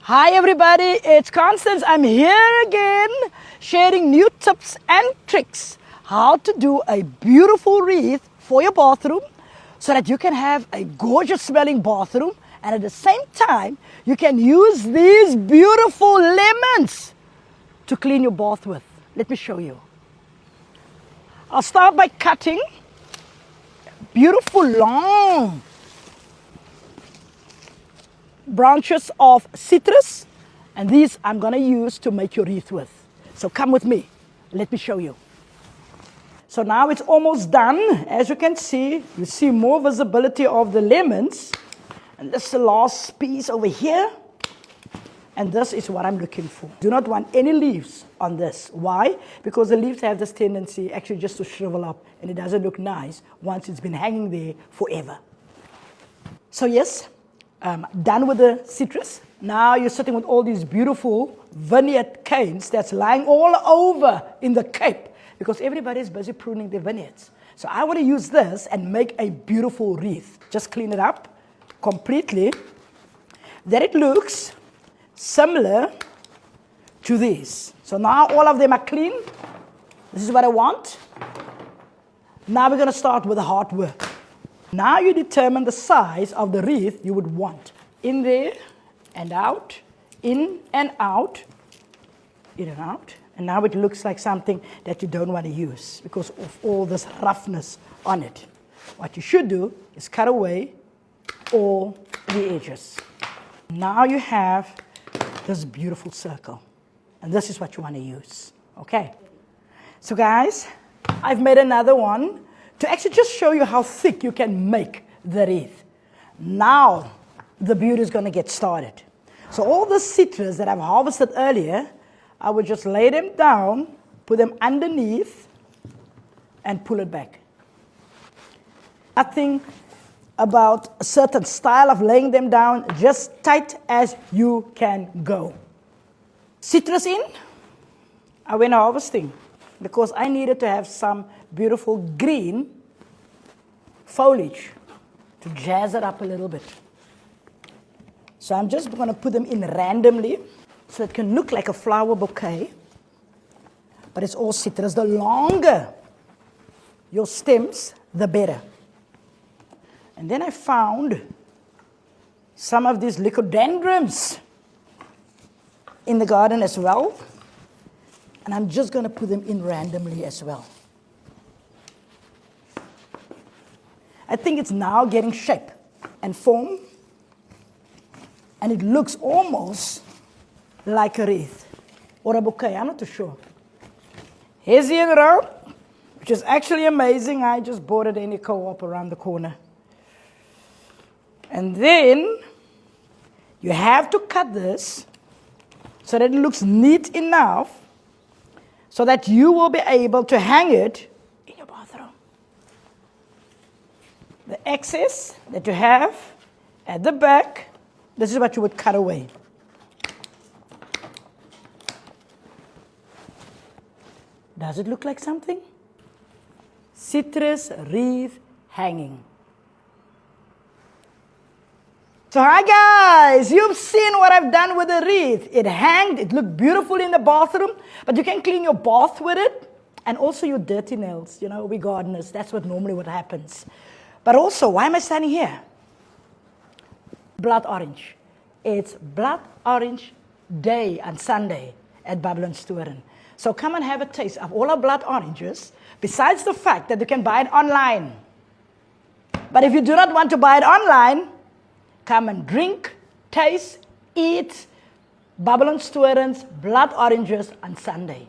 Hi everybody, it's Constance. I'm here again sharing new tips and tricks how to do a beautiful wreath for your bathroom so that you can have a gorgeous smelling bathroom, and at the same time you can use these beautiful lemons to clean your bath with. Let me show you. I'll start by cutting beautiful long branches of citrus, and these I'm going to use to make your wreath with. So come with me, let me show you. So now it's almost done. As you can see, you see more visibility of the lemons, and this is the last piece over here, and this is what I'm looking for. Do not want any leaves on this. Why? Because the leaves have this tendency actually just to shrivel up, and it doesn't look nice once it's been hanging there forever. So yes, done with the citrus. Now you're sitting with all these beautiful vineyard canes that's lying all over in the Cape because everybody's busy pruning their vineyards. So I want to use this and make a beautiful wreath. Just clean it up completely, that it looks similar to these. So now all of them are clean. This is what I want. Now we're going to start with the hard work. Now you determine the size of the wreath you would want. In there and out, in and out, in and out. And now it looks like something that you don't want to use because of all this roughness on it. What you should do is cut away all the edges. Now you have this beautiful circle. And this is what you want to use. Okay. So guys, I've made another one to actually just show you how thick you can make the wreath. Now, the beauty is going to get started. So all the citrus that I've harvested earlier, I would just lay them down, put them underneath, and pull it back. Nothing about a certain style of laying them down, just tight as you can go. Citrus in, I went harvesting because I needed to have some beautiful green foliage to jazz it up a little bit. So I'm just going to put them in randomly so it can look like a flower bouquet, but it's all citrus. The longer your stems, the better. And then I found some of these lycodendrons in the garden as well, and I'm just going to put them in randomly as well. I think it's now getting shape and form, and it looks almost like a wreath or a bouquet. I'm not too sure. Here's the row, which is actually amazing. I just bought it in a co-op around the corner. And then you have to cut this so that it looks neat enough so that you will be able to hang it in your bathroom. The excess that you have at the back, this is what you would cut away. Does it look like something? Citrus wreath hanging. So hi guys, you've seen what I've done with the wreath. It hanged, it looked beautiful in the bathroom, but you can clean your bath with it and also your dirty nails. You know, we gardeners, that's what happens. But also, why am I standing here? Blood orange. It's Blood Orange Day on Sunday at Babylonstoren. So come and have a taste of all our blood oranges, besides the fact that you can buy it online. But if you do not want to buy it online, come and drink, taste, eat Babylonstoren's blood oranges on Sunday.